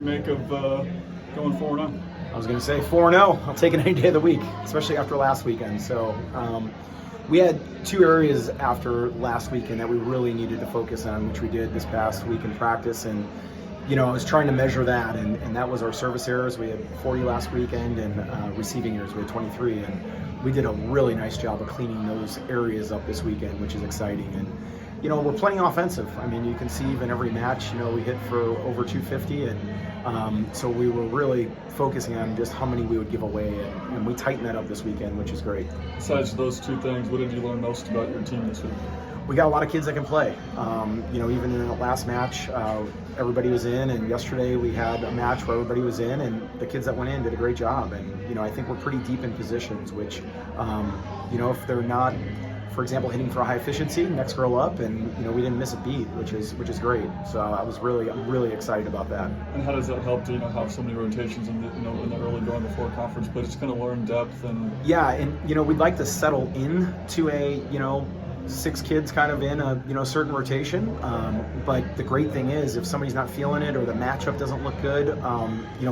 Make of going 4-0? I was going to say 4-0. I'll take it any day of the week, especially after last weekend. So we had two areas after last weekend that we really needed to focus on, which we did this past week in practice. And I was trying to measure that, and that was our service errors. We had 40 last weekend, and receiving errors, we had 23. And we did a really nice job of cleaning those areas up this weekend, which is exciting. And we're playing offensive. I mean, you can see even every match, we hit for over 250, and so we were really focusing on just how many we would give away, and we tightened that up this weekend, which is great. Besides those two things, what did you learn most about your team this week? We got a lot of kids that can play. Even in the last match, everybody was in, and yesterday we had a match where everybody was in, and the kids that went in did a great job. And I think we're pretty deep in positions, which if they're not, for example, hitting for a high efficiency, next girl up, and we didn't miss a beat, which is great. So I'm really excited about that. And how does that help to have so many rotations in the early going before conference play? Just kind of learn depth and we'd like to settle in to a 6 kids kind of in a certain rotation. But the great thing is, if somebody's not feeling it or the matchup doesn't look good,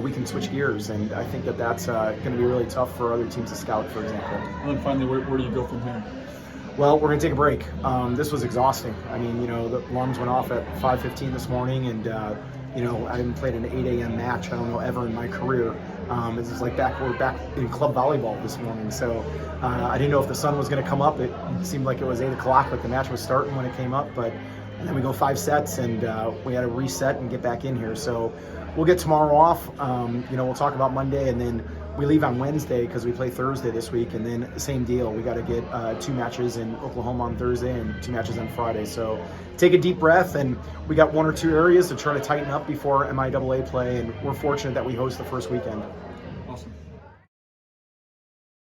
we can switch gears, and I think that's going to be really tough for other teams to scout, for example. And then finally, where do you go from here? Well, we're going to take a break. This was exhausting. I mean, the alarms went off at 5:15 this morning, and I haven't played an 8 a.m. match, I don't know, ever in my career. This is like we're back in club volleyball this morning, so I didn't know if the sun was going to come up. It seemed like it was 8 o'clock, like the match was starting when it came up, and then we go 5 sets, and we had to reset and get back in here. So we'll get tomorrow off. We'll talk about Monday, and then we leave on Wednesday because we play Thursday this week, and then same deal. We got to get 2 matches in Oklahoma on Thursday and 2 matches on Friday. So take a deep breath, and we got 1 or 2 areas to try to tighten up before MIAA play, and we're fortunate that we host the first weekend. Awesome.